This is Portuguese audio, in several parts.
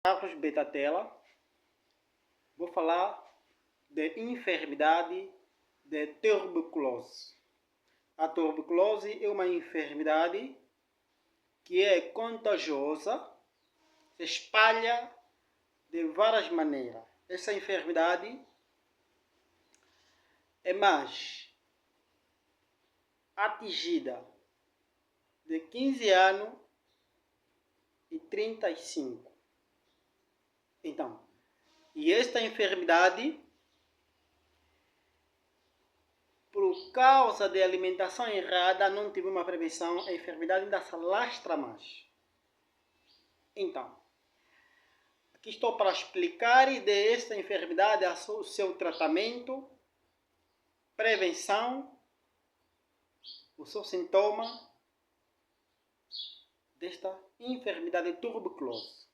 Carlos Betatella, vou falar de enfermidade de tuberculose. A tuberculose é uma enfermidade que é contagiosa, se espalha de várias maneiras. Essa enfermidade é mais atingida de 15 anos e 35. Então, e esta enfermidade, por causa de alimentação errada, não tive uma prevenção, a enfermidade ainda se alastra mais. Então, aqui estou para explicar desta enfermidade, o seu tratamento, prevenção, o seu sintoma desta enfermidade de tuberculose.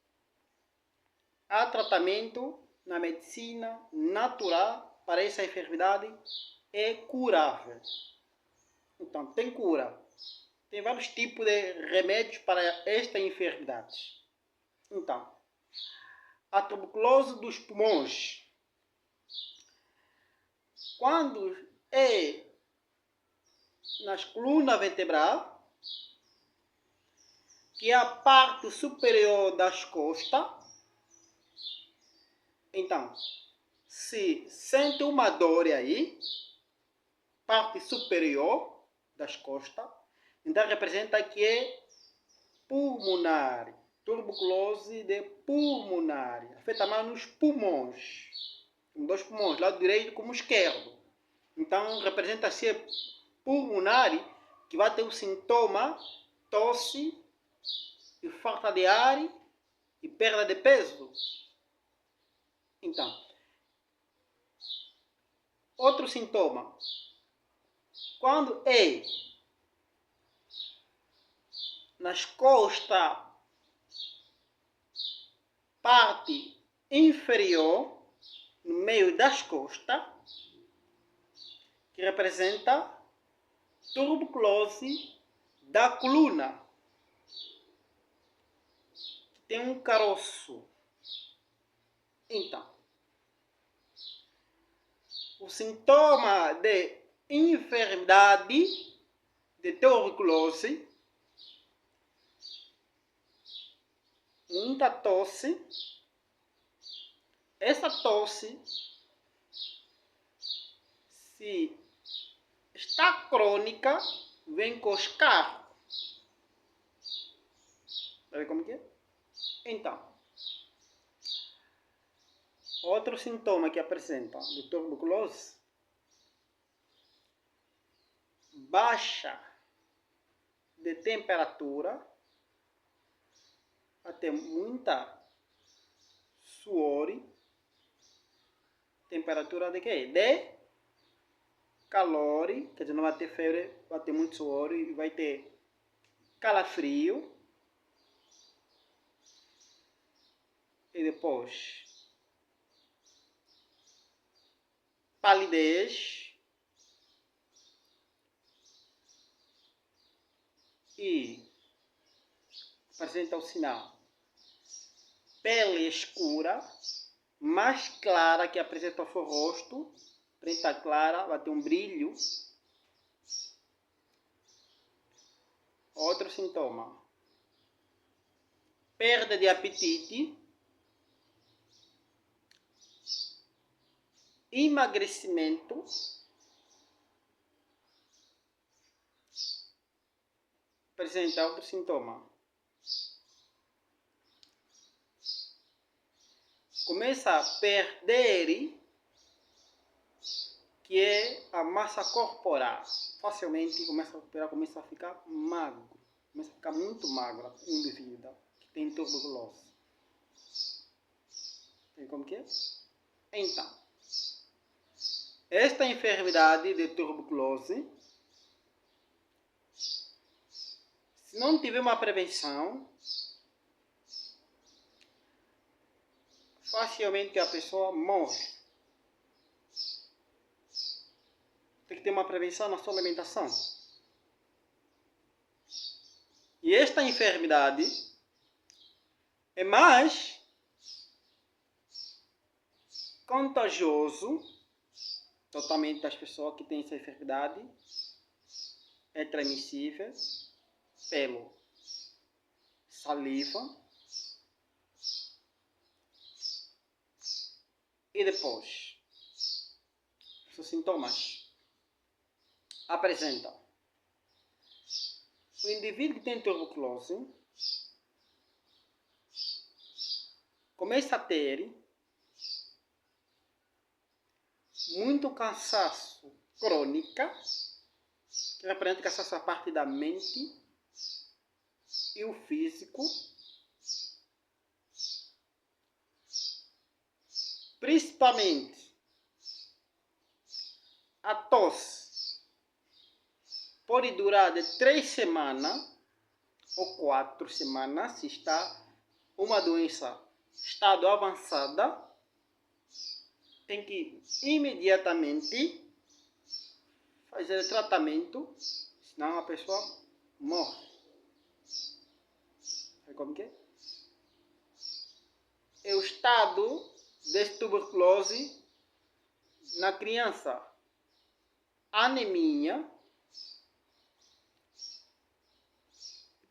Há tratamento na medicina natural para essa enfermidade, é curável. Então, tem cura. Tem vários tipos de remédios para esta enfermidade. Então, a tuberculose dos pulmões, quando é nas colunas vertebrais, que é a parte superior das costas, então, se sente uma dor aí, parte superior das costas, então representa que é pulmonar, tuberculose de pulmonar, afeta mais nos pulmões, dois pulmões, lado direito como esquerdo. Então representa ser pulmonar, que vai ter o sintoma tosse e falta de ar e perda de peso. Então, outro sintoma, quando é nas costas, parte inferior, no meio das costas, que representa tuberculose da coluna. Tem um caroço. Então, o sintoma de enfermidade de tuberculose, muita tosse. Essa tosse, se está crônica, vem com os carros. Sabe como que é? Então, outro sintoma que apresenta de tuberculose, baixa de temperatura, até muita suor, temperatura de quê? De calor, quer dizer, não vai ter febre, vai ter muito suor e vai ter calafrio. E depois, palidez e apresenta o sinal pele escura, mais clara que apresenta o seu rosto, preta clara, vai ter um brilho. Outro sintoma, perda de apetite, emagrecimento, apresenta outro sintoma. Começa a perder, que é a massa corporal. Facilmente começa a ficar magro. Começa a ficar muito magro o indivíduo que tem tuberculose. Tem como que é? Então, esta enfermidade de tuberculose, se não tiver uma prevenção, facilmente a pessoa morre. Tem que ter uma prevenção na sua alimentação. E esta enfermidade é mais contagioso, totalmente das pessoas que têm essa enfermidade, é transmissível pelo saliva e depois os sintomas apresentam o indivíduo que tem tuberculose começa a ter muito cansaço crônico, que representa cansaço a parte da mente e o físico, principalmente a tosse pode durar de 3 semanas ou 4 semanas se está uma doença estado avançada. Tem que imediatamente fazer tratamento, senão a pessoa morre. Sabe como que é? É o estado de tuberculose na criança. Anemia,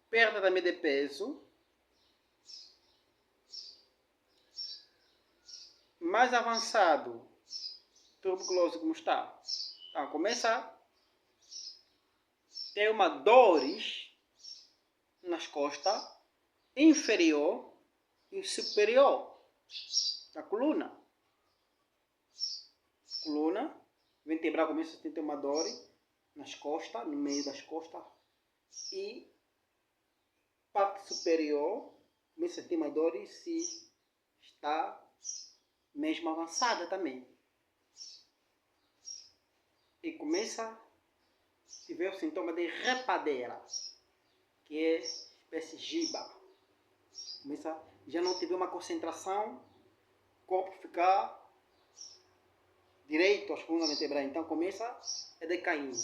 perda também de peso, mais avançado, tuberculose como está. Então, começa a ter uma dores nas costas, inferior e superior da coluna. Coluna, vertebral começa a ter uma dor nas costas, no meio das costas, e parte superior começa a ter uma dor se está mesmo avançada também. E começa a tiver o sintoma de repadeira, que é espécie giba. Começa já não tiver uma concentração, o corpo ficar direito às colunas vertebrais, então começa a decaindo.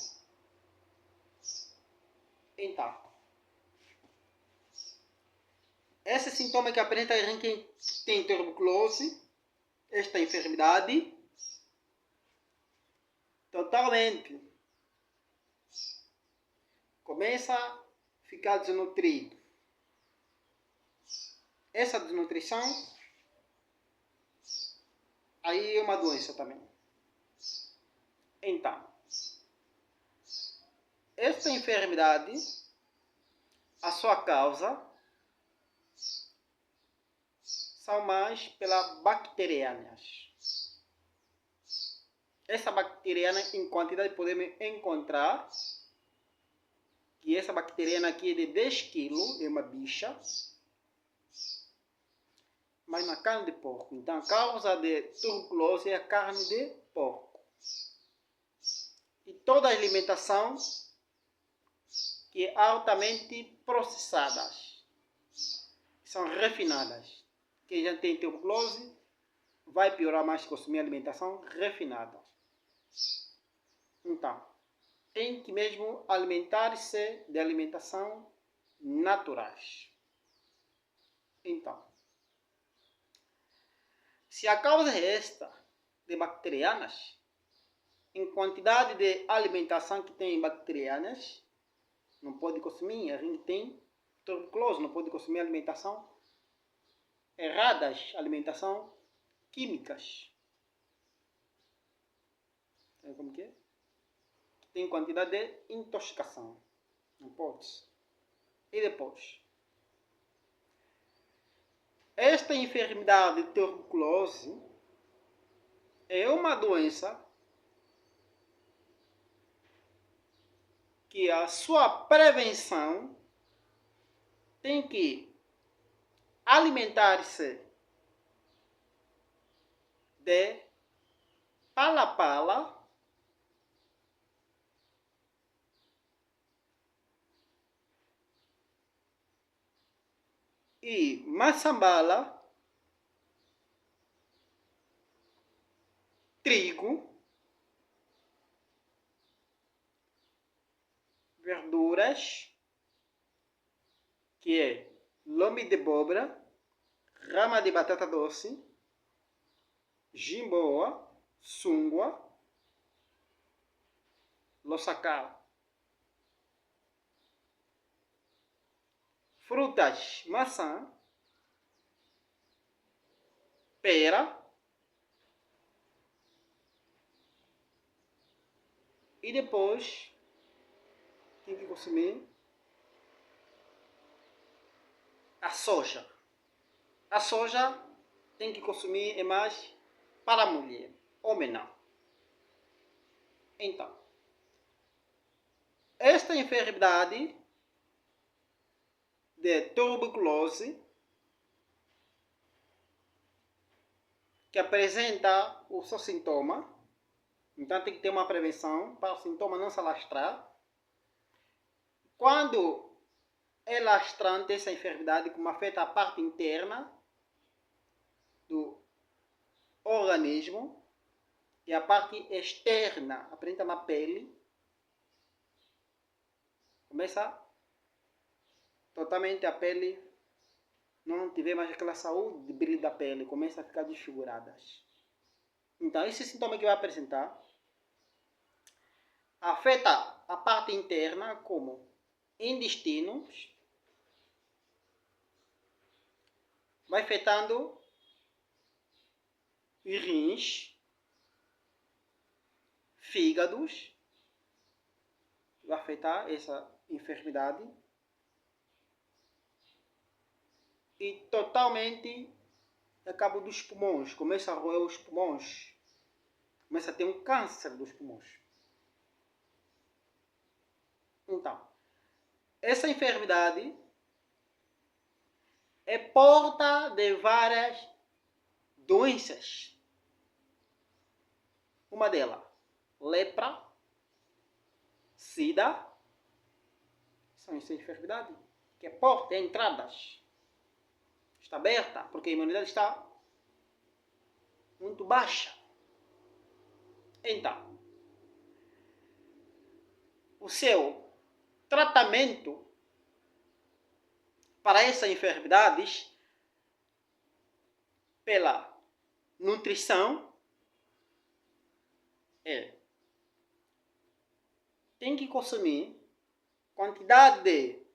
Então, esse sintoma que apresenta em quem tem tuberculose, esta enfermidade, totalmente começa a ficar desnutrido. Essa desnutrição aí é uma doença também. Então, esta enfermidade, a sua causa são mais pelas bacterianas. Essa bacteriana em quantidade podemos encontrar que essa bacteriana aqui é de 10 kg, é uma bicha, mas na carne de porco. Então a causa de tuberculose é a carne de porco. E toda a alimentação que é altamente processadas, são refinadas. Quem já tem tuberculose vai piorar mais se consumir alimentação refinada. Então, tem que mesmo alimentar-se de alimentação naturais. Então, se a causa é esta, de bacterianas, em quantidade de alimentação que tem bacterianas, não pode consumir, a gente tem tuberculose, não pode consumir alimentação erradas, alimentação químicas. Sabe como que é? Tem quantidade de intoxicação. Não pode. E depois? Esta enfermidade de tuberculose é uma doença que a sua prevenção tem que alimentar-se de pala-pala, e maçambala, trigo, verduras, que é lome de abóbora, rama de batata doce, jimboa, sungua, losacal. Frutas, maçã, pera e depois tem que consumir a soja. A soja tem que consumir é mais para a mulher, homem não. Então, esta enfermidade de tuberculose que apresenta o seu sintoma, então tem que ter uma prevenção para o sintoma não se alastrar. Quando é lastrante essa enfermidade, como afeta a parte interna do organismo e a parte externa, apresenta na pele, começa totalmente a pele, não tiver mais aquela saúde de brilho da pele, começa a ficar desfiguradas. Então, esse sintoma que vai apresentar afeta a parte interna, como intestinos, vai afetando rins, fígados, vai afetar essa enfermidade e totalmente a cabo dos pulmões, começa a roer os pulmões, começa a ter um câncer dos pulmões. Então, essa enfermidade é porta de várias doenças. Uma delas, lepra, sida, são essas enfermidades que é porta, é entradas. Está aberta, porque a imunidade está muito baixa. Então, o seu tratamento para essas enfermidades pela nutrição tem que consumir quantidade de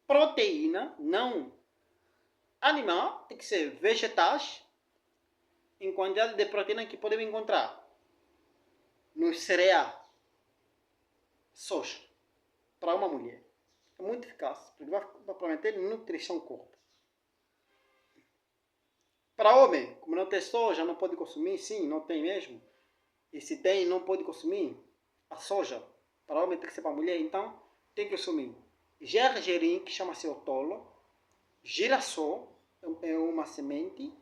proteína, não animal, tem que ser vegetais, em quantidade de proteína que podemos encontrar nos cereais, soja, para uma mulher. É muito eficaz, porque vai prometer nutrição ao corpo. Para homem, como não tem soja, não pode consumir, sim, não tem mesmo. E se tem, não pode consumir a soja. Para homem tem que ser para mulher, então tem que consumir gergelim, que chama-se otolo, girassol, é uma semente,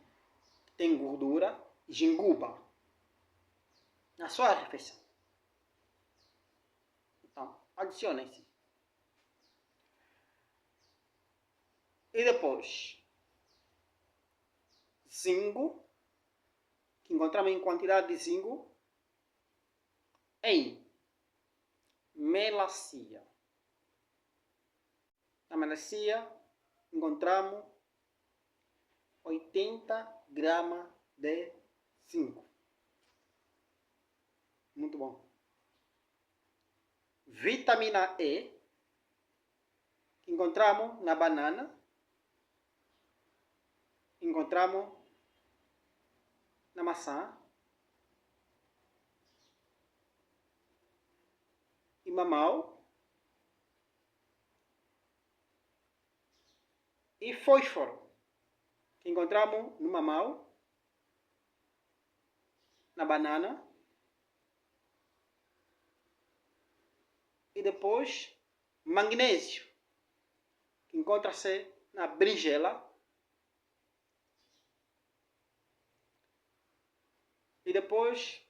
tem gordura, jinguba, na sua refeição. Então, adicione-se. E depois, zinco, que encontramos em quantidade de zinco em melancia. Na melancia encontramos 80 gramas de zinco. Muito bom. Vitamina E, que encontramos na banana, encontramos na maçã e mamão e fósforo, que encontramos no mamão, na banana e depois magnésio, que encontra-se na berinjela e depois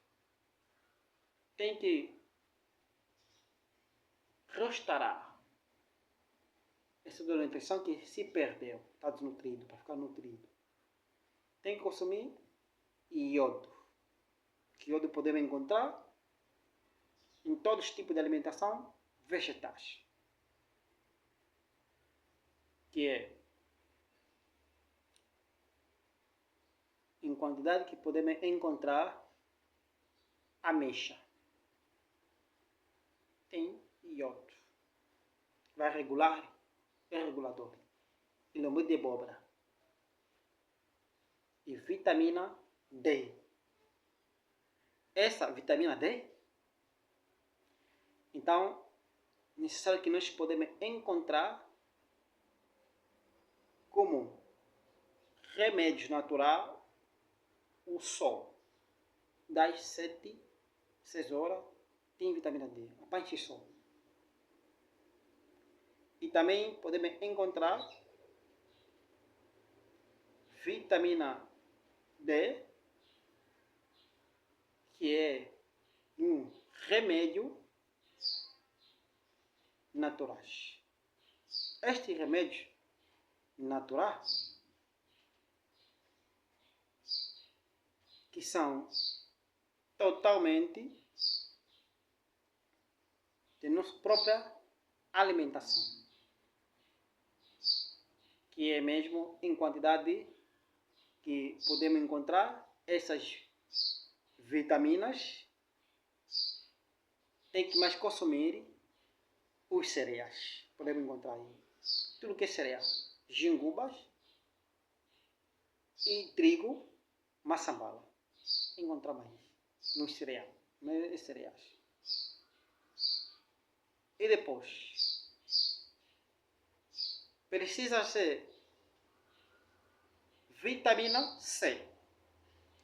tem que restaurar essa nutrição que se perdeu, está desnutrido, para ficar nutrido. Tem que consumir iodo, que iodo podemos encontrar em todos os tipos de alimentação vegetais, que é em quantidade que podemos encontrar ameixa. Tem iodo. Vai regular, é regulador. E lombo de abóbora. E vitamina D. Essa vitamina D, então, necessário que nós podemos encontrar como remédio natural o sol. Das 6 horas tem vitamina D. Apanhe sol. E também podemos encontrar vitamina D, que é um remédio natural. Este remédio natural, que são totalmente de nossa própria alimentação, que é mesmo em quantidade que podemos encontrar essas vitaminas. Tem que mais consumir os cereais. Podemos encontrar aí tudo que é cereal: jingubas e trigo, maçambala. Encontrar mais nos cereais. E depois precisa ser vitamina C.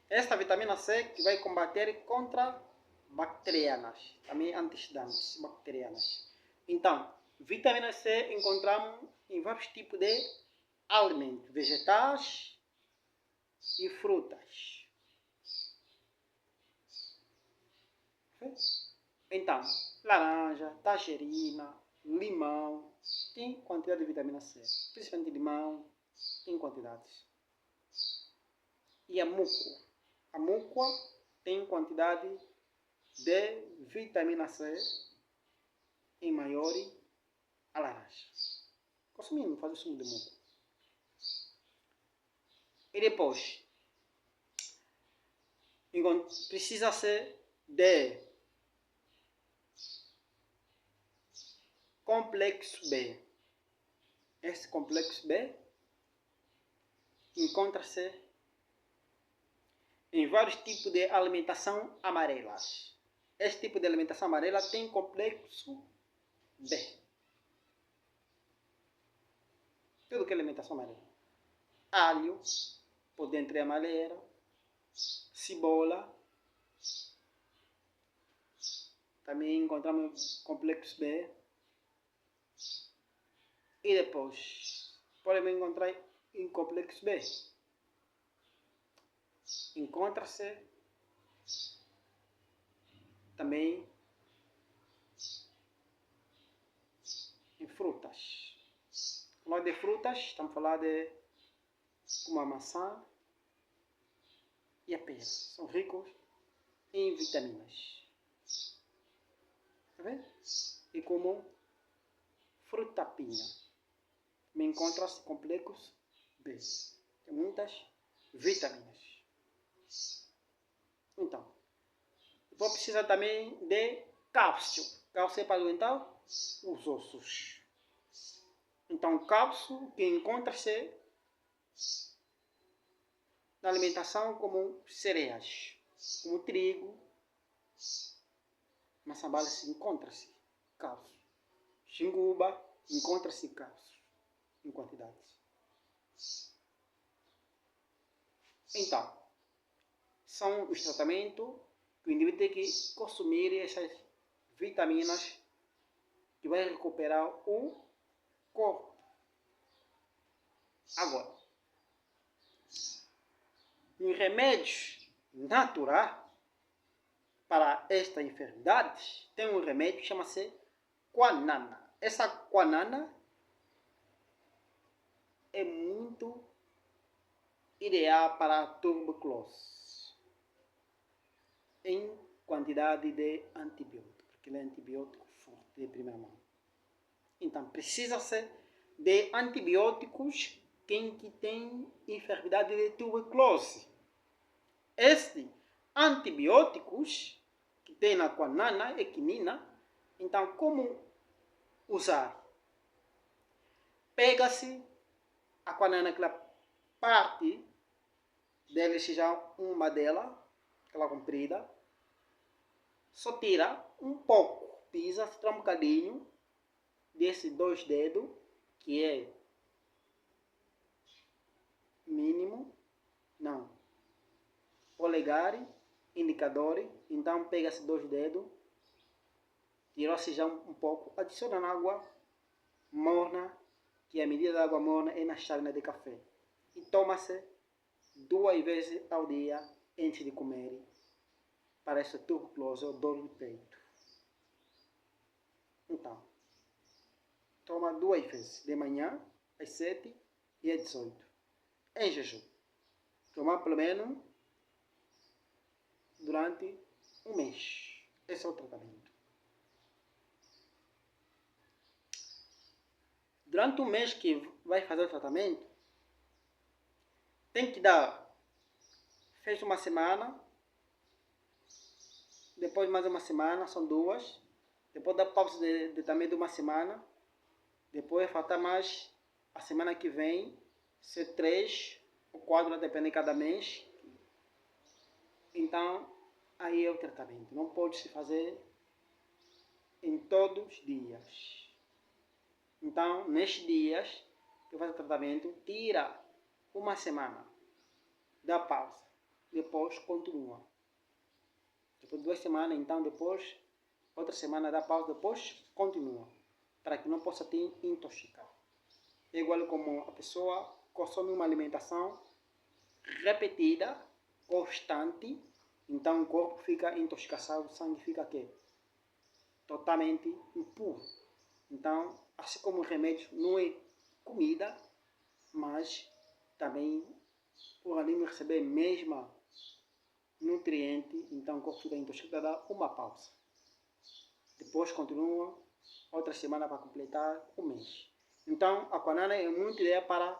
Esta vitamina C que vai combater contra bacterianas, também antioxidantes bacterianas. Então, vitamina C encontramos em vários tipos de alimentos, vegetais e frutas. Então, laranja, tangerina, limão, tem quantidade de vitamina C. Principalmente limão, tem quantidades. E a muco. A mucua tem quantidade de vitamina C em maior a laranja. Consumimos, faz o sumo de muco. E depois, precisa ser de complexo B. Esse complexo B encontra-se em vários tipos de alimentação amarelas. Este tipo de alimentação amarela tem complexo B. Tudo que é alimentação amarela. Alho, por dentro é amarela, cebola. Também encontramos complexo B. E depois, podemos encontrar em complexo B. Encontra-se também em frutas. Falando de frutas, estamos falando de como a maçã e a pera. São ricos em vitaminas. Tá vendo? E como frutapinha, me encontra-se complexos B. Tem muitas vitaminas. Então, vou precisar também de cálcio. Cálcio é para alimentar os ossos. Então, cálcio que encontra-se na alimentação como cereais, como trigo, maçambala se encontra-se cálcio. Xinguba encontra-se cálcio em quantidades. Então, são os tratamentos que o indivíduo tem que consumir essas vitaminas que vai recuperar o corpo. Agora, em remédios naturais para esta enfermidade, tem um remédio que chama-se guanana. Essa guanana é muito ideal para a tuberculose em quantidade de antibiótico, porque ele é antibiótico forte de primeira mão. Então, precisa-se de antibióticos quem que tem enfermidade de tuberculose. esses antibióticos que tem na quinina e quinina, então como usar? Pega-se a quinina, aquela parte deve seja uma dela, aquela comprida, só tira um pouco, pisa, tira um bocadinho desses 2 dedos, que é mínimo, não, polegar, indicador, então pega esses 2 dedos, tirou-se já um pouco, adiciona na água morna, que a medida da água morna é na chávena de café, e toma-se 2 vezes ao dia antes de comer, para essa tuberculose ou dor no peito. Então, toma 2 vezes, de manhã, às 7 e às 18, em jejum. Tomar pelo menos durante um mês. Esse é o tratamento. Durante um mês que vai fazer o tratamento, tem que dar, fez uma semana, depois mais uma semana, são 2, depois dá pausa também de uma semana, depois falta mais a semana que vem, ser 3 ou 4, depende de cada mês. Então, aí é o tratamento. Não pode se fazer em todos os dias. Então, nestes dias que faz o tratamento, tira uma semana, dá pausa, depois continua. Depois de 2 semanas, então depois, outra semana dá pausa, depois continua, para que não possa te intoxicar. É igual como a pessoa consome uma alimentação repetida, constante, então o corpo fica intoxicado, o sangue fica aqui, totalmente impuro. Então, assim como o remédio não é comida, mas também o organismo recebe a mesma nutriente, então o corpo fica intoxicado, dá uma pausa. Depois continua outra semana para completar um mês. Então, a quinina é muito ideia para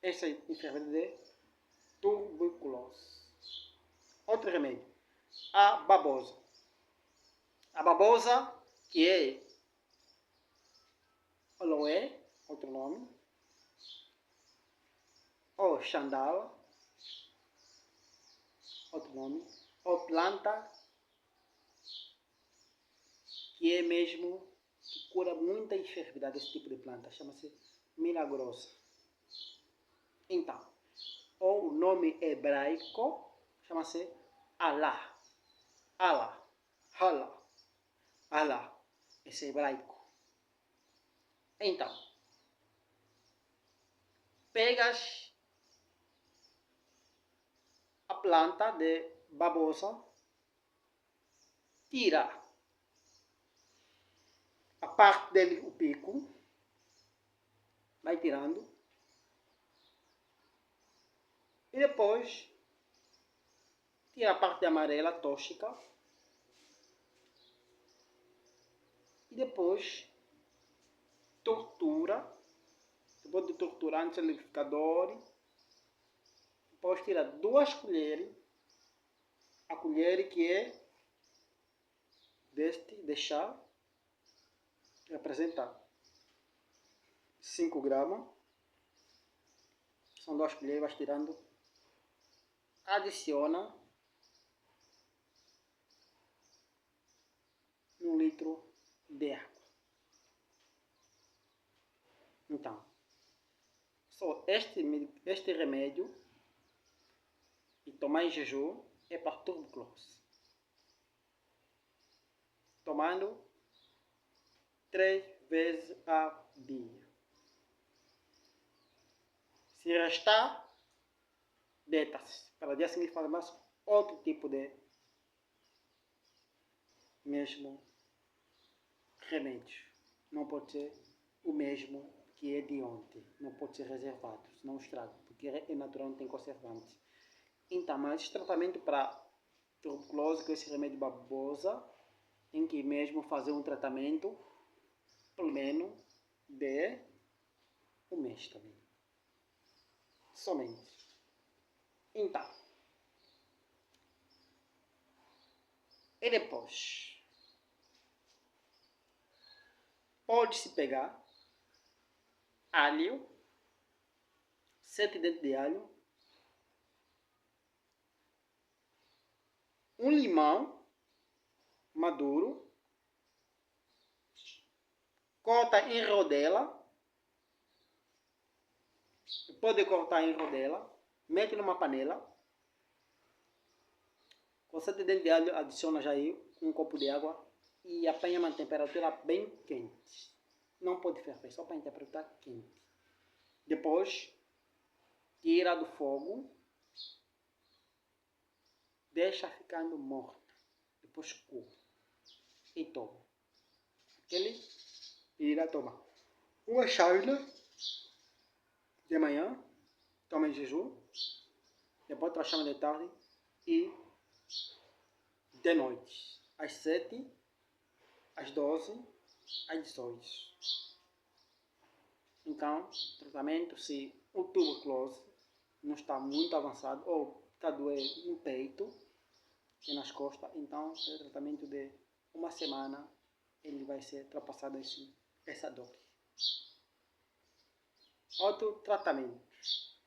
essa enfermidade de tuberculose. Outro remédio, a babosa. A babosa, que é aloe, outro nome, ou xandala, outro nome, ou planta, que é mesmo que cura muita enfermidade, esse tipo de planta, chama-se milagrosa. Então, o nome hebraico chama-se Allah. Allah. Allah. Allah. Esse é hebraico. Então, pegas a planta de babosa, tira a parte dele, o pico, vai tirando, e depois tira a parte amarela, tóxica, e depois tortura, depois de torturar no liquidificador, depois tira 2 colheres, a colher que é deste de chá, representa 5 gramas, são 2 colheres, vai tirando, adiciona 1 litro de água. Então, só este remédio e tomar em jejum é para tuberculose. Tomando 3 vezes ao dia. Se restar, deita-se. Para o dia seguinte fazer mais outro tipo de mesmo remédio. Não pode ser o mesmo que é de ontem. Não pode ser reservado, senão estraga, porque é natural, não tem conservante. Então, mas esse tratamento para tuberculose, com esse remédio babosa, tem que mesmo fazer um tratamento, pelo menos, de um mês também. Somente. Então, E depois, pode-se pegar alho, 7 dentes de alho, um limão maduro, corta em rodela, pode cortar em rodela, mete numa panela, com 7 dentes de alho adiciona já aí um copo de água e apanha uma temperatura bem quente. Não pode ferver, só para a temperatura quente. Depois, tira do fogo, deixa ficando morta, depois coa e toma. Aquele irá tomar uma chávena de manhã, toma em jejum, depois outra chávena de tarde e de noite, às 7, às 12, às 18. Então, tratamento se o tuberculose não está muito avançado ou está doendo no peito e nas costas, então é tratamento de uma semana ele vai ser ultrapassado essa dor. Outro tratamento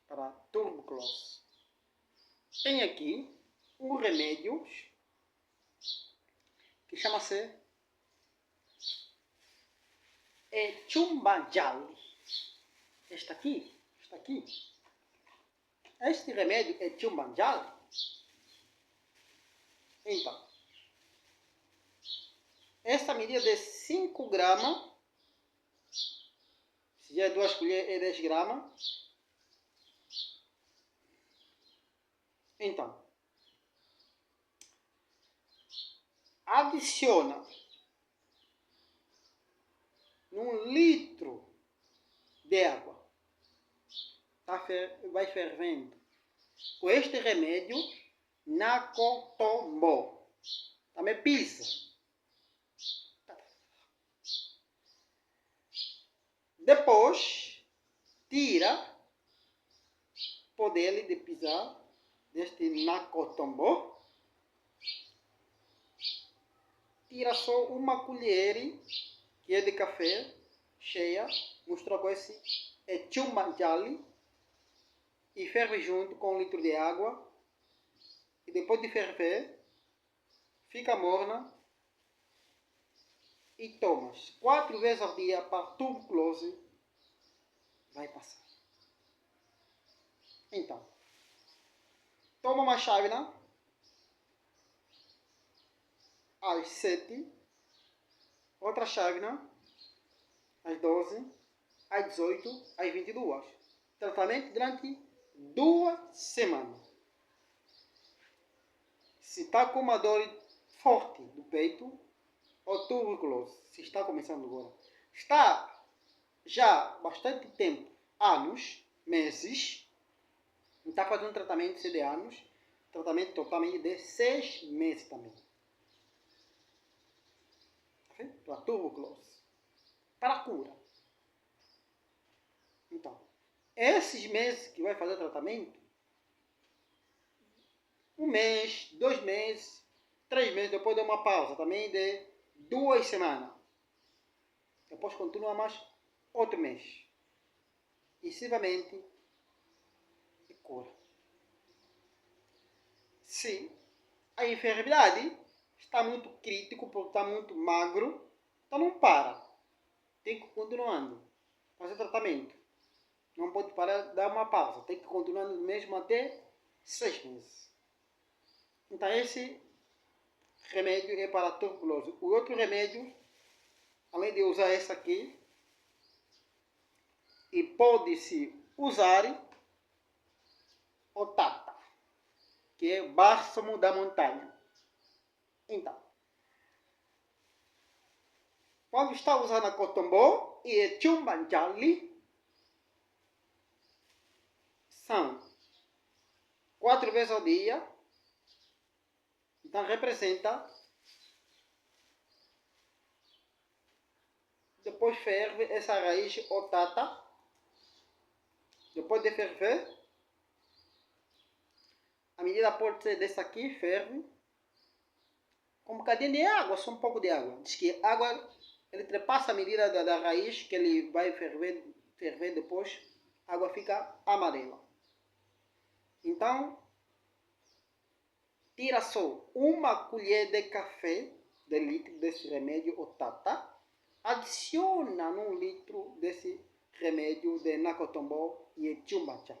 para tuberculose. Tem aqui um remédio que chama-se Chumbanjali. Está aqui. Este remédio é Chumbanjali. Então, esta medida de 5 gramas, se já é 2 colheres, é 10 gramas. Então, adiciona num litro de água. Vai fervendo. Com este remédio, Nacotombo. Também pisa. Depois, tira o poder de pisar deste Nacotombo. Tira só uma colher que é de café cheia. Mistura com esse Chumbanjali e ferve junto com 1 litro de água. E depois de ferver, fica morna e tomas 4 vezes ao dia para tuberculose, vai passar. Então, toma uma chávena às 7, outra chávena às 12, às 18, às 22. Tratamento durante 2 semanas. Se está com uma dor forte do peito, ou tuberculose, se está começando agora, está já bastante tempo, anos, meses, está fazendo um tratamento de anos, tratamento totalmente de 6 meses também. Para tuberculose, para a cura. Então, esses meses que vai fazer tratamento, 1 mês, 2 meses, 3 meses, depois dá uma pausa também de 2 semanas. Depois continua mais outro mês. E sucessivamente e cura. Se a enfermidade está muito crítico, porque está muito magro, então não para. Tem que continuando. Fazer tratamento. Não pode parar, dar uma pausa. Tem que continuar mesmo até 6 meses. Então esse remédio é para a tuberculose. O outro remédio, além de usar esse aqui, e pode-se usar o tata, que é bálsamo da montanha. Então, quando está usando a Cotombo e a Chumbanjali, são 4 vezes ao dia. Então representa. Depois ferve essa raiz otata. Depois de ferver, a medida pode ser dessa aqui, ferve. com um bocadinho de água, só um pouco de água. Diz que a água, ele ultrapassa a medida da raiz, que ele vai ferver depois, a água fica amarela. Então, tira só uma colher de café de litro desse remédio Otata, adiciona num litro desse remédio de Nakotombo e Chumbacha.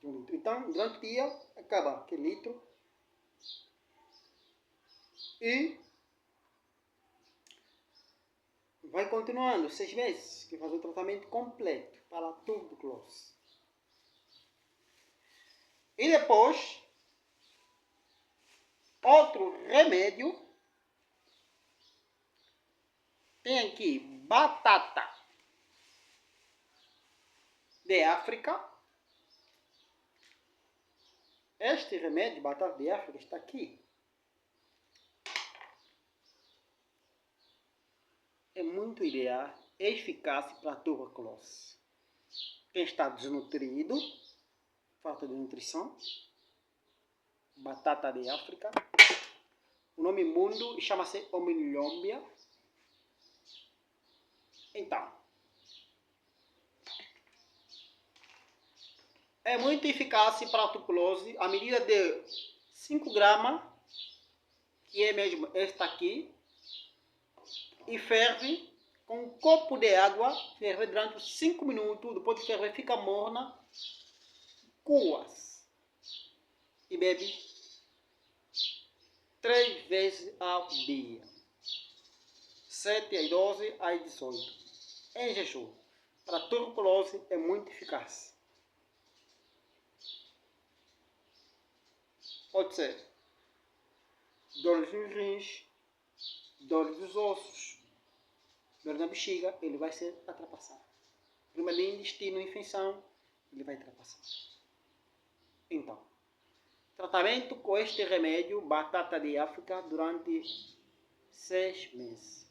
Então, durante o dia, acaba aquele litro e vai continuando 6 meses, que faz o tratamento completo para a tuberculose. E depois, outro remédio, tem aqui batata de África. Este remédio, batata de África, está aqui. É muito ideal, eficaz para a tuberculose. Quem está desnutrido, falta de nutrição, batata de África. O nome mundo chama-se Omilhombia. Então, é muito eficaz para a tuberculose. A medida de 5 gramas, que é mesmo esta aqui, e ferve com um copo de água, ferve durante 5 minutos, depois de ferver fica morna, coas e bebe 3 vezes ao dia, 7 às 12 às 18, em jejum. Para a tuberculose é muito eficaz. Pode ser dores nos rins, dores dos ossos, dor na bexiga, ele vai ser ultrapassado. Problema de intestino, infecção, ele vai ultrapassar. Então, tratamento com este remédio, batata de África, durante 6 meses.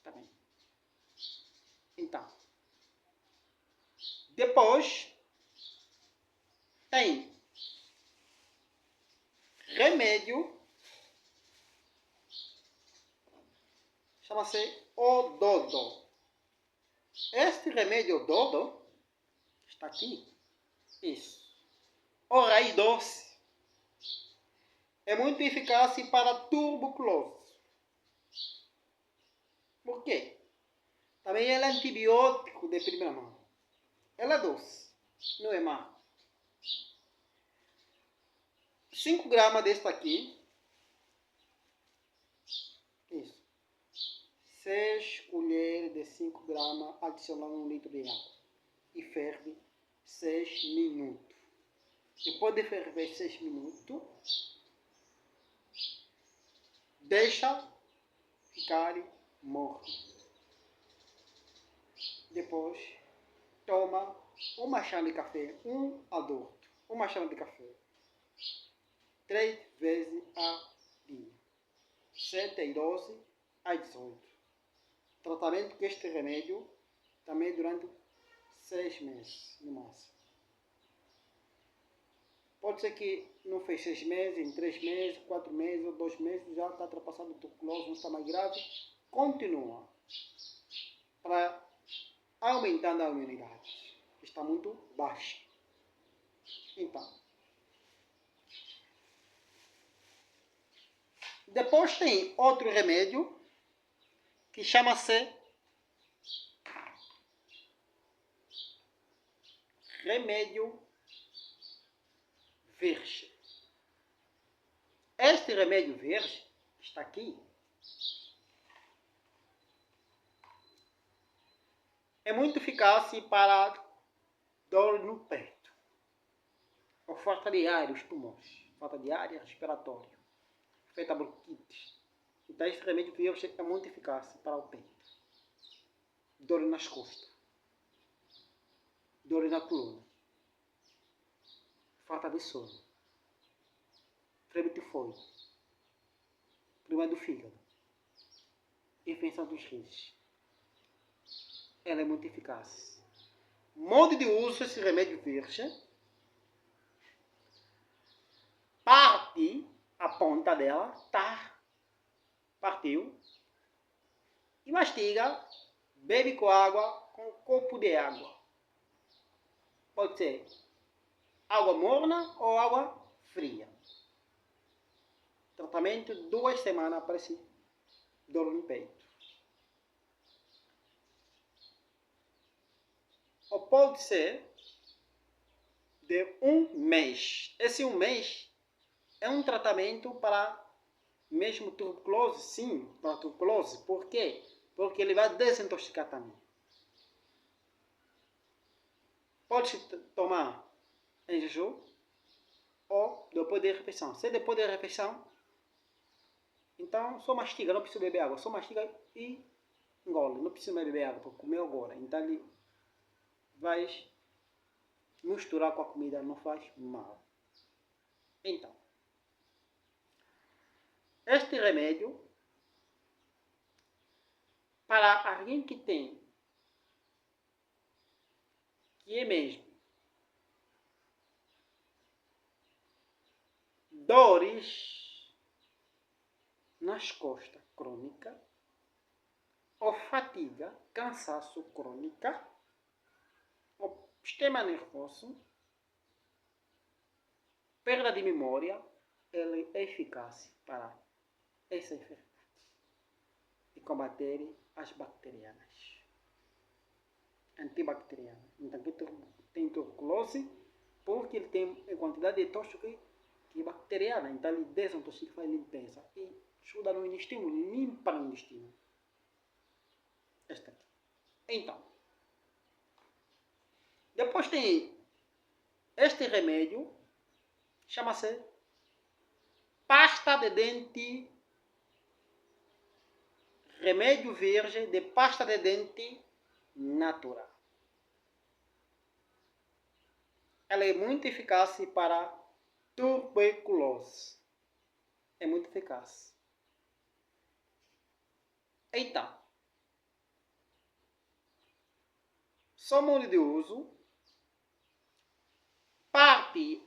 Tá bem? Então, depois, tem remédio, chama-se Ododo. Este remédio Ododo está aqui. Isso. O raiz doce. É muito eficaz para a tuberculose. Por quê? Também ele é antibiótico de primeira mão. Ela é doce, não é má. 5 gramas desta aqui. Isso. 6 colheres de 5 gramas adicionando 1 litro de água. E ferve 6 minutos. Depois de ferver 6 minutos, deixa ficar morno. Depois, toma uma xícara de café, um adulto, uma xícara de café, 3 vezes ao dia, 7 às 12 às 18. Tratamento com este remédio também durante 6 meses, no máximo. Pode ser que não fez 6 meses, em 3 meses, 4 meses ou 2 meses, já está ultrapassando a tuberculose, não está mais grave. Continua para aumentando a imunidade, que está muito baixa. Então, depois tem outro remédio que chama-se remédio verde. Este remédio verde está aqui. É muito eficaz para dor no peito, ou falta de ar nos pulmões, falta de ar respiratório, feita bronquite. Então este remédio verde é muito eficaz para o peito, dor nas costas, dor na coluna, falta de sono, febre tifoide, problema do fígado, infecção dos rins. Ela é muito eficaz. Modo de uso desse remédio verde: parte a ponta dela, tá, partiu, e mastiga, bebe com água, com um copo de água. Pode ser água morna ou água fria. Tratamento 2 semanas para esse dor no peito. Ou pode ser de 1 mês. Esse 1 mês é um tratamento para mesmo tuberculose, sim, para tuberculose. Por quê? Porque ele vai desintoxicar também. Pode tomar em jejum ou depois da refeição. Se é depois da refeição, então só mastiga, não precisa beber água. Só mastiga e engole. Não precisa beber água para comer agora. Então ele vai misturar com a comida, não faz mal. Então, este remédio, para alguém que tem, que é mesmo, dores nas costas crônica, ou fatiga, cansaço crônica, ou sistema nervoso, perda de memória, ele é eficaz para essa enfermidade e combater as bacterianas, antibacterianas. Então, tem tuberculose porque ele tem a quantidade de tóxico que é bacteriana, então ele desintoxica, faz limpeza e ajuda no intestino, limpa o intestino. Esta aqui. Então, depois tem este remédio, chama-se pasta de dente, remédio verde de pasta de dente natural. Ela é muito eficaz para tuberculose. É muito eficaz. Então, só modo de uso, parte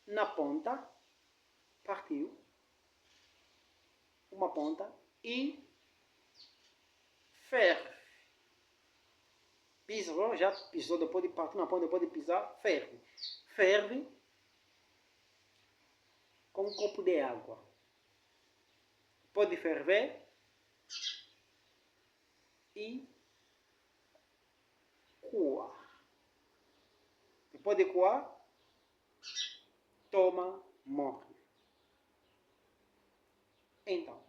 na ponta, partiu uma ponta e ferve. Pisou, já pisou, depois de partir na ponta, depois de pisar, ferve. Ferve com um copo de água. Pode ferver e coar. Depois de coar, toma morna. Então,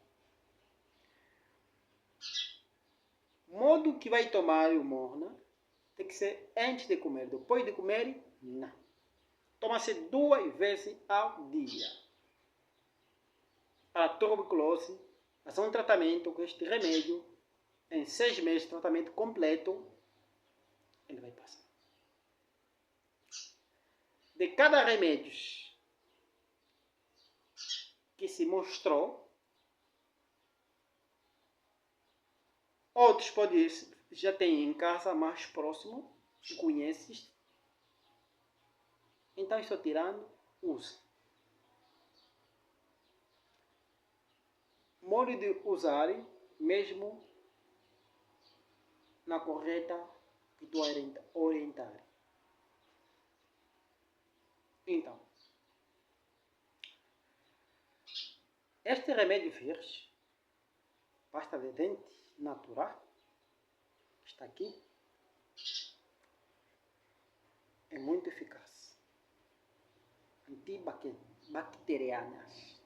modo que vai tomar o morna tem que ser antes de comer. Depois de comer, não. Toma-se 2 vezes ao dia. Para tuberculose, fazer um tratamento com este remédio. Em 6 meses, tratamento completo, ele vai passar. De cada remédio que se mostrou, outros podem já tem em casa mais próximo, que conheces. Então estou tirando, usa. Modo de usar, mesmo na correta que tu orientar. Então, este remédio verde, pasta de dente natural, está aqui, é muito eficaz. Antibacterianas.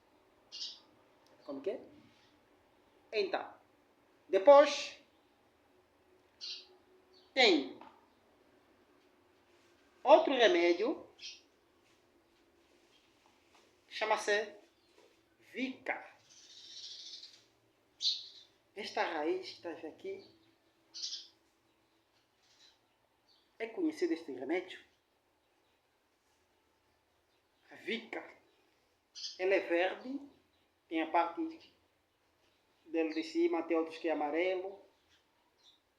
Como que é? Então, depois tem outro remédio, chama-se Vica. Esta raiz que está aqui é conhecido este remédio. A Vica. Ela é verde, tem a parte dele de cima, tem outros que é amarelo.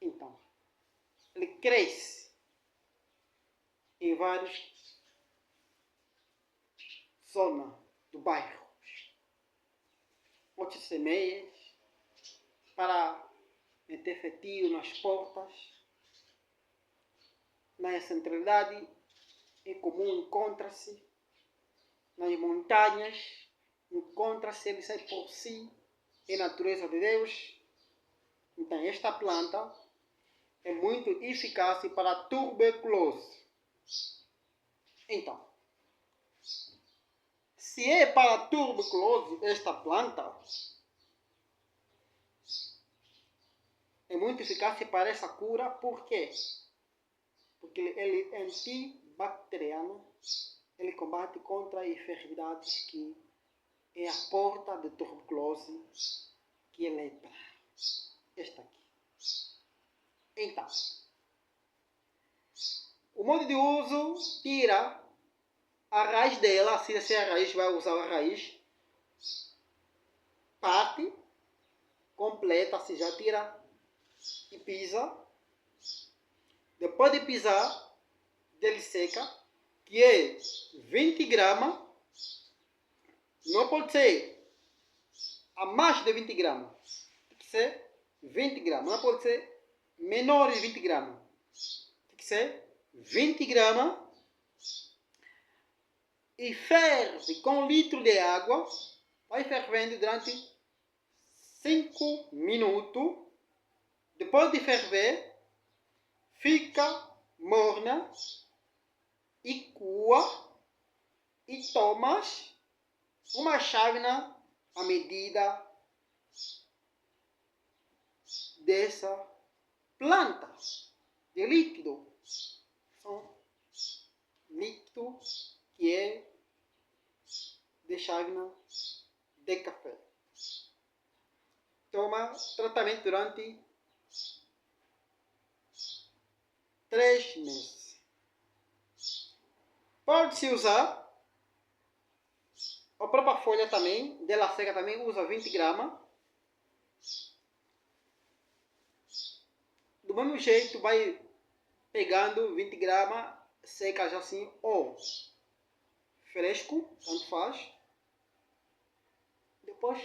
Então, ele cresce em vários zona do bairro. Outras semeias para meter fetio nas portas. Na centralidade em comum encontra-se, nas montanhas encontra-se, ele sai por si, é natureza de Deus. Então esta planta é muito eficaz para a tuberculose. Então, se é para a tuberculose esta planta, é muito eficaz para essa cura. Por quê? Porque ele é antibacteriano, ele combate contra enfermidades que é a porta de tuberculose, que é lepra. Esta aqui. Então, o modo de uso, tira a raiz dela, se a raiz, vai usar a raiz, parte completa, se já tira e pisa. Depois de pisar, dele seca, que é 20 gramas, não pode ser a mais de 20 gramas, tem que ser 20 gramas, não pode ser menor de 20 gramas, tem que ser 20 gramas, e ferve com 1 litro de água, vai fervendo durante 5 minutos. Depois de ferver, fica morna e coa e tomas uma chávena à medida dessa planta de líquido. São líquidos que é de chávena de café. Toma tratamento durante 3 meses. Pode-se usar a própria folha também, dela seca também, usa 20 gramas. Do mesmo jeito, vai pegando 20 gramas, seca já assim, ou fresco, tanto faz. Depois,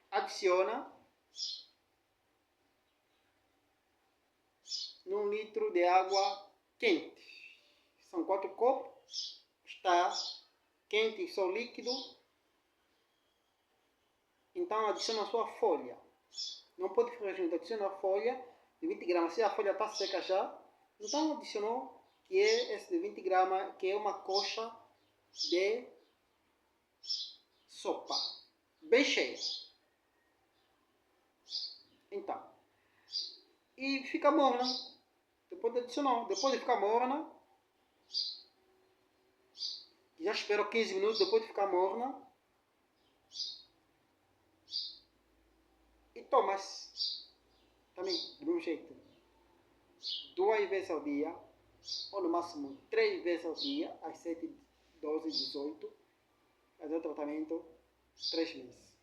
adiciona 1 litro de água quente. São 4 copos. Está quente, só líquido. Então adiciona a sua folha. Não pode ficar junto, adiciona a folha de 20 gramas. Se a folha está seca já, então adicionou que é esse de 20 gramas, que é uma coxa de sopa, bem cheia. Então, e fica morna. Depois de adicionar, depois de ficar morna, já espero 15 minutos depois de ficar morna. E tomas também do mesmo jeito. 2 vezes ao dia, ou no máximo 3 vezes ao dia, às 7, 12, 18. Fazer o tratamento 3 meses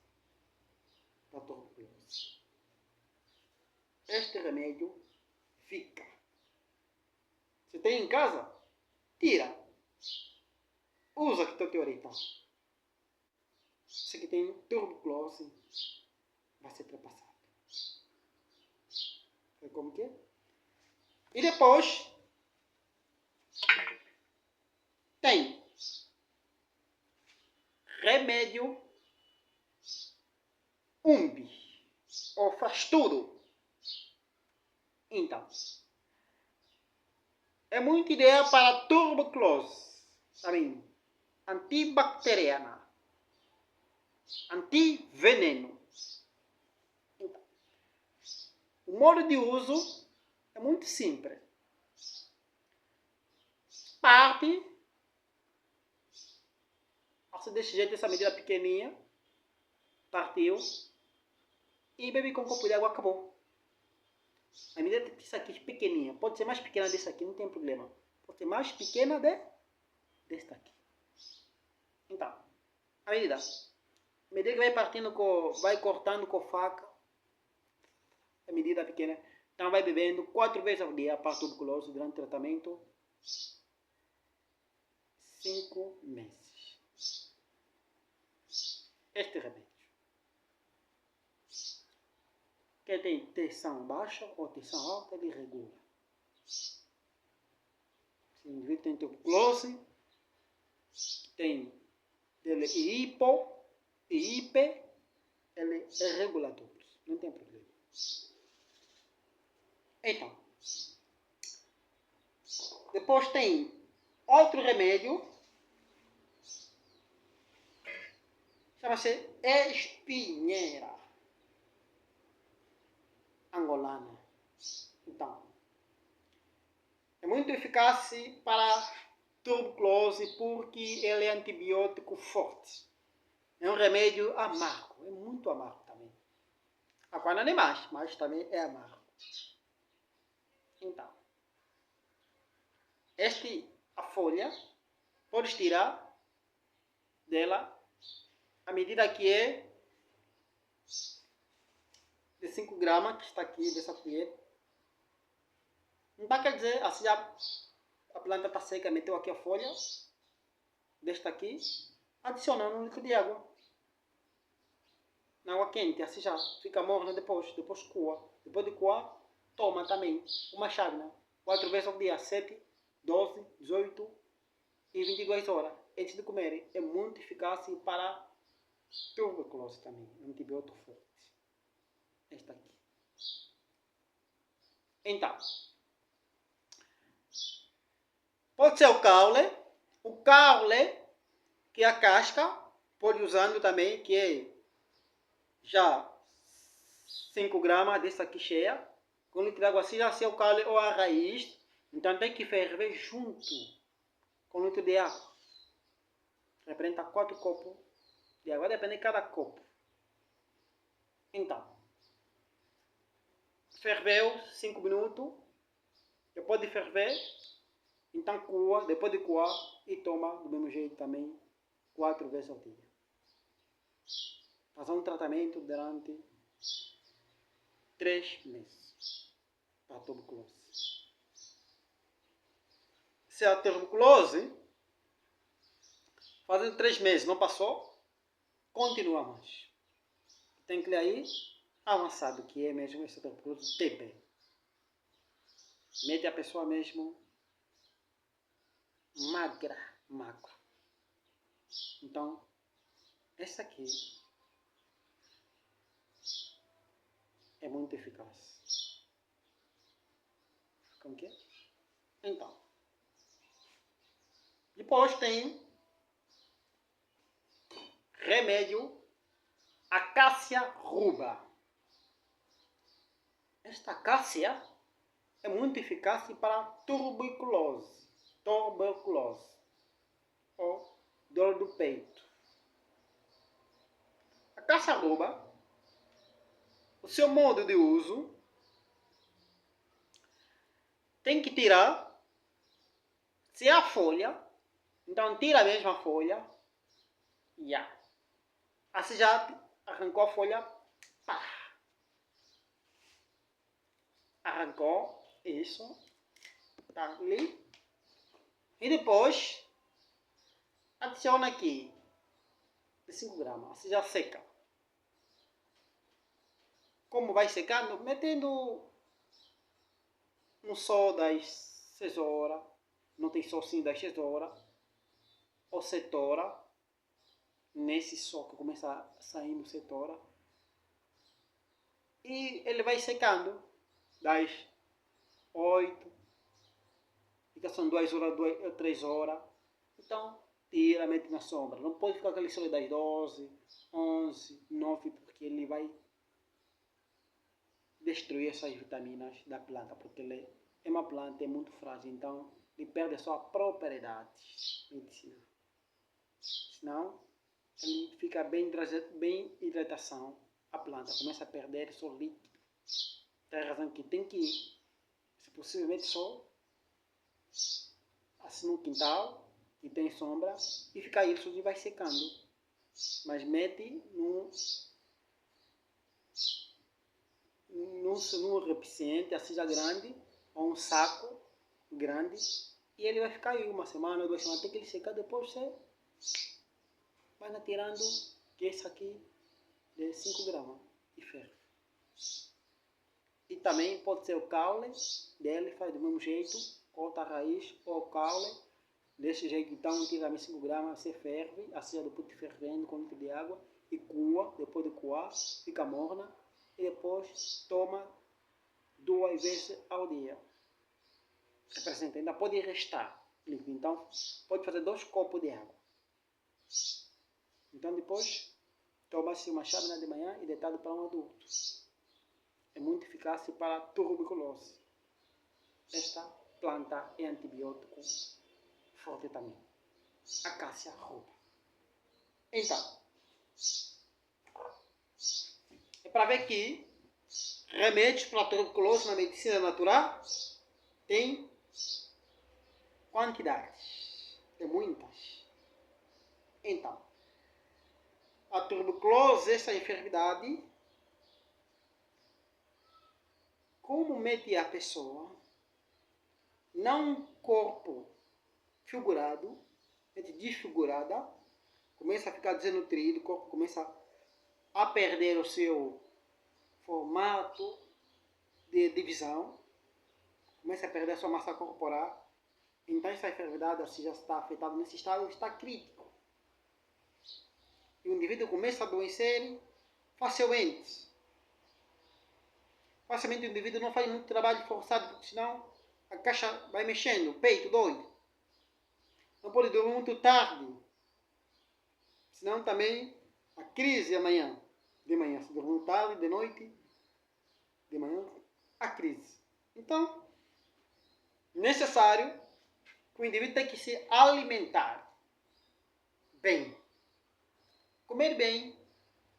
para tuberculose. Este remédio fica. Se tem em casa, tira. Usa que estou te orientando. Se que tem tuberculose, vai ser ultrapassado. Sabe como que é? E depois tem remédio umbi, ou faz tudo. Então, é muita ideia para tuberculose, sabe? Antibacteriana, antiveneno. Então, o modo de uso é muito simples. Parte, assim desse jeito, essa medida pequenininha, partiu, e bebe com um copo de água, acabou. A medida disso aqui é pequenininha, pode ser mais pequena dessa aqui, não tem problema. Pode ser mais pequena desta aqui. Então, a medida que vai partindo, vai cortando com faca, a medida pequena. Então vai bebendo 4 vezes ao dia para tuberculose durante o tratamento. 5 meses. Este remédio. Quem tem tensão baixa ou tensão alta, ele regula. Se o indivíduo tem tuberculose, tem hipo e hiper, ele regula tudo. Não tem problema. Então, depois tem outro remédio, chama-se espinheira angolana. Então, é muito eficaz para tuberculose porque ele é antibiótico forte. É um remédio amargo, é muito amargo também. Agora não é mais, mas também é amargo. Então, a folha, pode tirar dela a medida que é de 5 gramas, que está aqui dessa colher. Então quer dizer, assim já a planta está seca, meteu aqui a folha, desta aqui, adicionando um litro de água. Na água quente, assim já fica morna depois coa. Depois de coar, toma também uma chávena. 4 vezes ao dia, 7, 12, 18 e 22 horas. Antes de comer, é muito eficaz para tuberculose também, antibiótico forte. Esta aqui. Então, pode ser o caule, que é a casca, pode ir usando também, que é já 5 gramas dessa aqui cheia, com litro de água assim, já se é o caule ou a raiz, então tem que ferver junto com litro de água. Representa 4 copos de água, depende de cada copo. Então, ferveu 5 minutos, depois de ferver, então coa, depois de coar, e toma do mesmo jeito também 4 vezes ao dia. Fazer um tratamento durante 3 meses para tuberculose. Se a tuberculose, fazendo 3 meses, não passou, continua mais. Tem que ir aí avançado, que é mesmo essa tuberculose TB. Mete a pessoa mesmo magro. Então, essa aqui é muito eficaz. Como que é? Então, depois tem remédio acácia ruba. Esta acácia é muito eficaz para tuberculose ou dor do peito. A acácia ruba, o seu modo de uso, tem que tirar, se é a folha, então tira a mesma folha, assim já arrancou a folha, pá. Arrancou, isso, tá ali, e depois adiciona aqui de 5 gramas, assim já seca. Como vai secando? Metendo no sol das 6 horas, não tem sol sim das 6 horas, ou 7 horas, nesse sol que começa a sair no 7 horas, e ele vai secando das 8, fica são 2 horas, 3 horas, então tira, mete na sombra, não pode ficar aquele sol das 12, 11, 9, porque ele vai destruir essas vitaminas da planta, porque ele é uma planta, é muito frágil, então ele perde a sua propriedade medicinal. Senão, ele fica bem hidratação, a planta começa a perder seu líquido. Tem razão que tem que ir, se possivelmente só assim no quintal, que tem sombra, e fica isso e vai secando. Mas mete num recipiente assim já grande, ou um saco grande, E ele vai ficar aí uma semana ou 2 semanas, até que ele secar, depois você vai tirando, que esse aqui de 5 gramas de ferro. E também pode ser o caule dele, faz do mesmo jeito, corta a raiz ou o caule, desse jeito. Então tira também 5 gramas, você ferve, assim depois de fervendo com um litro de água e coa, depois de coar, fica morna e depois toma 2 vezes ao dia. Representa, ainda pode restar líquido, então pode fazer 2 copos de água. Então depois toma-se uma chávena de manhã e deitado para um adulto. É muito eficaz para a tuberculose. Esta planta é antibiótico forte também. Acácia ruba. Então, é para ver que remédios para a tuberculose na medicina natural tem quantidades, tem muitas. Então, a tuberculose, essa enfermidade, como mete a pessoa num corpo figurado, desfigurada, começa a ficar desnutrido, o corpo começa a perder o seu formato de divisão, começa a perder a sua massa corporal. Então essa enfermidade, assim, já está afetada nesse estado, está crítico. E o indivíduo começa a adoecer facilmente. Facilmente o indivíduo não faz muito trabalho forçado, porque senão a caixa vai mexendo, o peito dói. Não pode dormir muito tarde, senão também a crise amanhã. De manhã, se dormir tarde, de noite, de manhã, a crise. Então, necessário que o indivíduo tem que se alimentar bem. Comer bem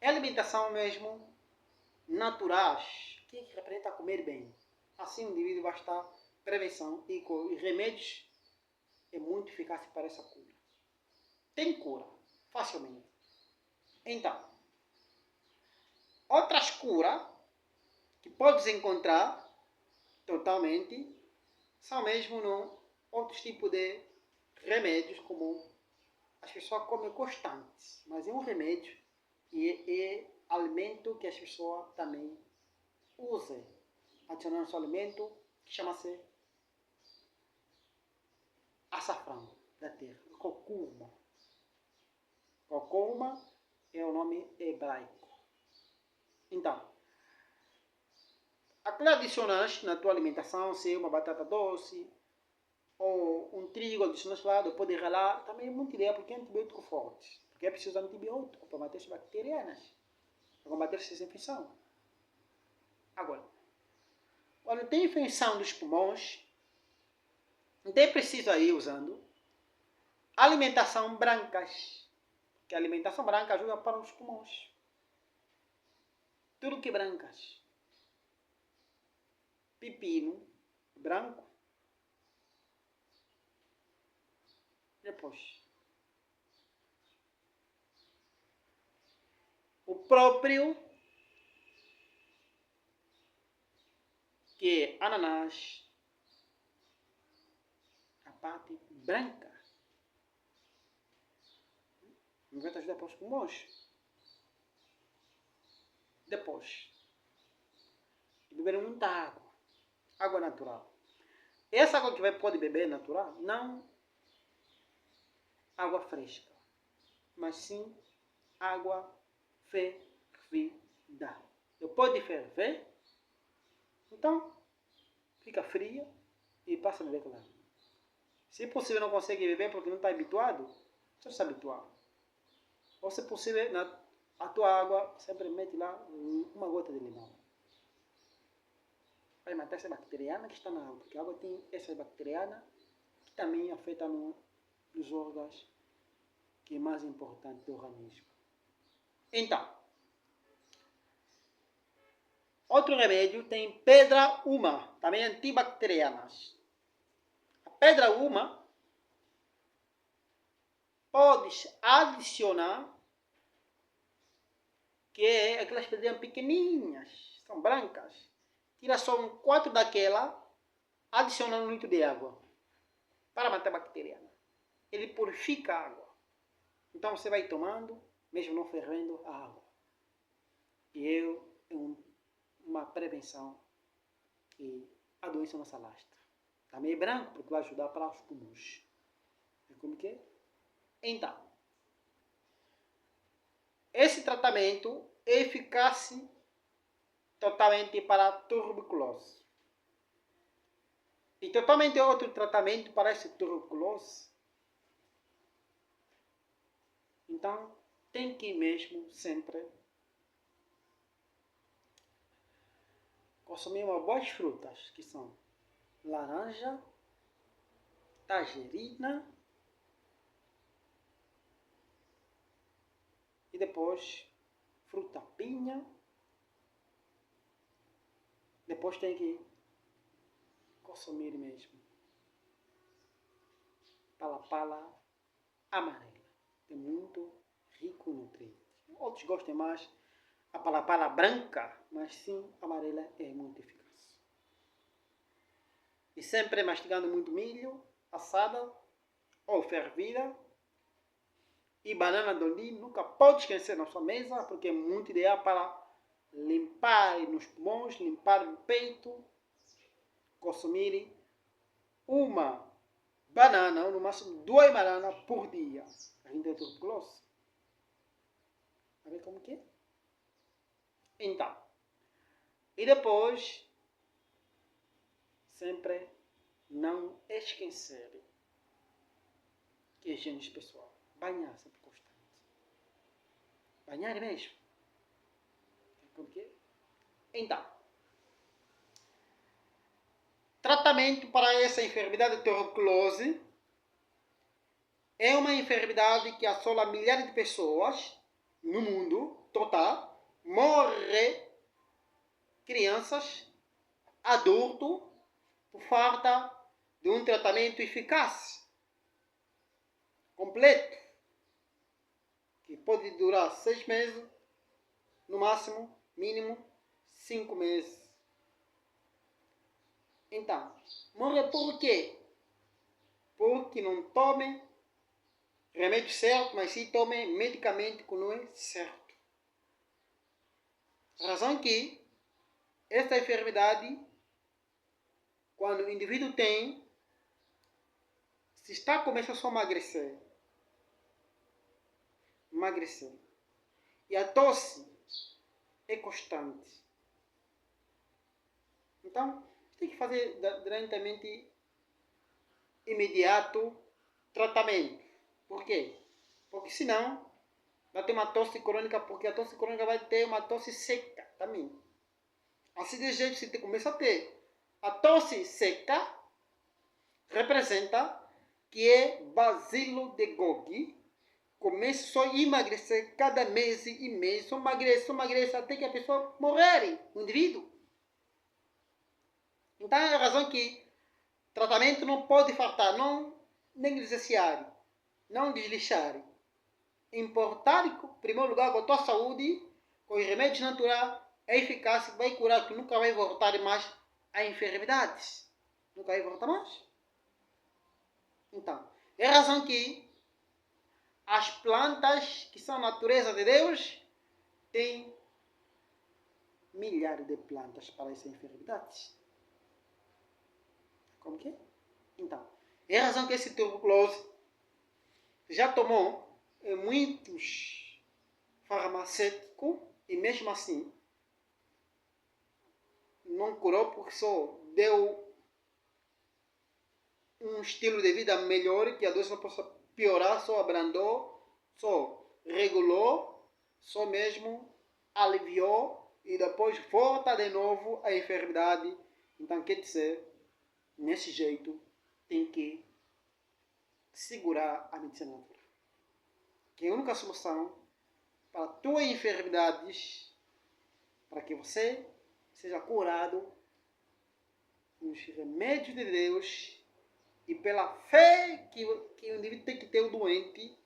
é alimentação mesmo natural. O que representa comer bem? Assim o indivíduo vai estar prevenção e remédios é muito eficaz para essa cura. Tem cura, facilmente. Então, outras curas que podes encontrar totalmente são mesmo outros tipos de remédios, como as pessoas comem constantes, mas é um remédio e é alimento que as pessoas também usam, adicionando ao seu alimento, que chama-se açafrão da terra, cocuma. Cocuma é o nome hebraico. Então, aquilo adicionais na tua alimentação, se é uma batata doce ou um trigo adicionais lá, depois de ralar, também é muito ideia porque é antibiótico forte. Porque é preciso antibiótico para matar as bacterianas, para combater essa infecção. Agora, quando tem infecção dos pulmões, não é preciso ir usando alimentação brancas, que a alimentação branca ajuda para os pulmões. Tudo que é brancas. Pepino branco. Depois, o próprio, que é ananás, a parte branca, não vai te ajudar para os pulmões. Depois, beber muita água, água natural. Essa água que pode beber natural, não água fresca, mas sim água fervida. Depois de ferver, então fica fria e passa a beber aquela água. Se possível não consegue beber porque não está habituado, só se habituar. Ou se possível, a tua água sempre mete lá uma gota de limão. Vai matar essa bacteriana que está na água, porque a água tem essa bacteriana que também afeta nos órgãos que é mais importante do organismo. Então, outro remédio tem pedra uma, também antibacterianas. A pedra uma podes adicionar, que é aquelas pedrinhas pequenininhas, são brancas. Tira só 4 daquela, adiciona 1 litro de água. para manter a bacteriana. Ele purifica a água. Então você vai tomando, mesmo não fervendo a água. E é uma prevenção que a doença não se alastra. Também é branco, porque vai ajudar para os pulmões. Como que é? Então, esse tratamento é eficaz totalmente para a tuberculose. E totalmente outro tratamento para essa tuberculose. Então, tem que mesmo sempre consumir umas boas frutas, que são laranja, tangerina e depois fruta pinha. Depois tem que consumir mesmo pala amarela. É muito rico em nutrientes. Outros gostam mais a pala branca, mas sim a amarela é muito eficaz. E sempre mastigando muito milho, assada ou fervida. E banana dondinho nunca pode esquecer na sua mesa, porque é muito ideal para limpar nos pulmões, limpar no peito, consumir uma banana, ou no máximo 2 bananas por dia. A gente tem tuberculose. A ver como que é? Então, e depois, sempre não esquecer que é higiene pessoal. Banhar sempre constante. Banhar mesmo. Como que é? Então, tratamento para essa enfermidade de tuberculose é uma enfermidade que assola milhares de pessoas no mundo total. Morre crianças, adultos, por falta de um tratamento eficaz, completo, que pode durar 6 meses, no máximo, mínimo, 5 meses. Então, morre por quê? Porque não tome remédio certo, mas sim tome medicamento que não é certo. A razão é que esta enfermidade, quando o indivíduo tem, se está começando só a emagrecer. E a tosse é constante. Então, tem que fazer diretamente imediato tratamento. Por quê? Porque senão vai ter uma tosse crônica, porque a tosse crônica vai ter uma tosse seca também. Assim de jeito, se começa a ter a tosse seca, representa que é bacilo de Golgi, começa a emagrecer cada mês e mês, só emagrece até que a pessoa morrer, o indivíduo. Então é a razão que tratamento não pode faltar, não negligenciar, não deslixar. Importar, em primeiro lugar, com a tua saúde, com os remédios naturais, é eficaz, vai curar, que nunca vai voltar mais a enfermidades. Nunca vai voltar mais. Então, é a razão que as plantas, que são a natureza de Deus, têm milhares de plantas para essas enfermidades. Como que é? Então, é a razão que esse tuberculose já tomou muitos farmacêuticos e mesmo assim não curou, porque só deu um estilo de vida melhor, que a doença não possa piorar, só abrandou, só regulou, só mesmo aliviou e depois volta de novo a enfermidade. Então, quer dizer, nesse jeito tem que segurar a medicina natural, que é a única solução para tuas enfermidades, para que você seja curado nos remédios de Deus e pela fé que o indivíduo tem que ter, o doente,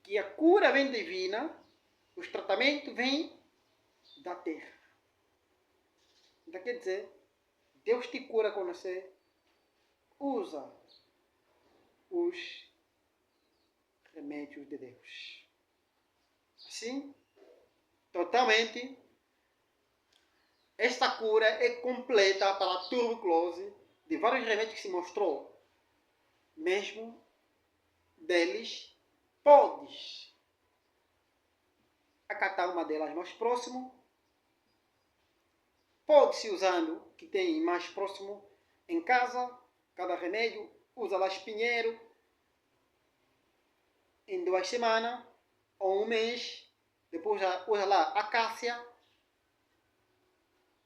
que a cura vem divina, os tratamentos vêm da terra. Então quer dizer, Deus te cura quando você usa os remédios de Deus. Assim, totalmente, esta cura é completa para a tuberculose de vários remédios que se mostrou. Mesmo deles, podes acatar uma delas mais próximo. Pode-se usando o que tem mais próximo em casa, cada remédio, usa lá espinheiro em 2 semanas ou 1 mês, depois usa lá acácia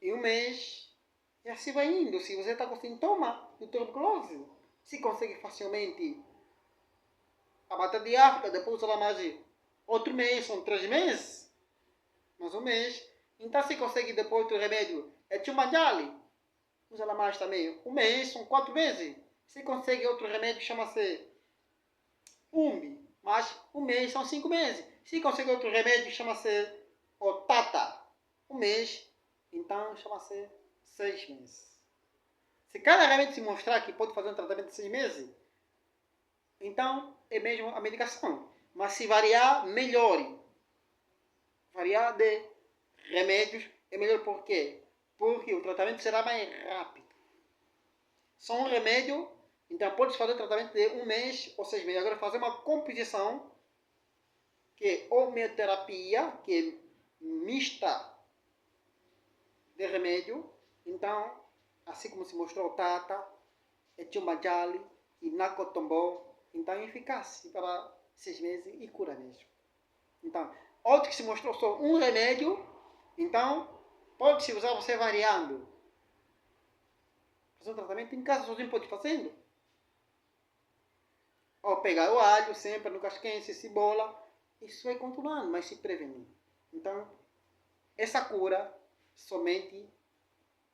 em 1 mês, e assim vai indo. Se você está com sintoma de tuberculose, se consegue facilmente a bata de África, depois usa lá mais outro mês, são 3 meses, mais 1 mês. Então se consegue depois outro remédio, é Chumajali, usa lá mais também, 1 mês, são 4 meses. Se consegue outro remédio, chama-se Umbi, mas 1 mês são 5 meses. Se consegue outro remédio, chama-se Otata, 1 mês, então chama-se 6 meses. Se cada remédio se mostrar que pode fazer um tratamento de 6 meses, então é mesmo a medicação. Mas se variar, melhore. Variar de remédios é melhor. Por quê? Porque o tratamento será mais rápido. Só um remédio, então pode fazer o tratamento de 1 mês ou 6 meses. Agora fazer uma composição, que é homeoterapia, que é mista de remédio. Então, assim como se mostrou o Tata, Chumajali e Nacotombo, então é eficaz para 6 meses e cura mesmo. Então, outro que se mostrou só um remédio, então pode-se usar você variando. Fazer um tratamento em casa sozinho pode ir fazendo. Ou pegar o alho sempre no casquense, cebola, isso vai continuando, mas se prevenir. Então, essa cura, somente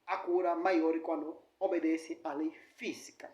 a cura maior quando obedece à lei física.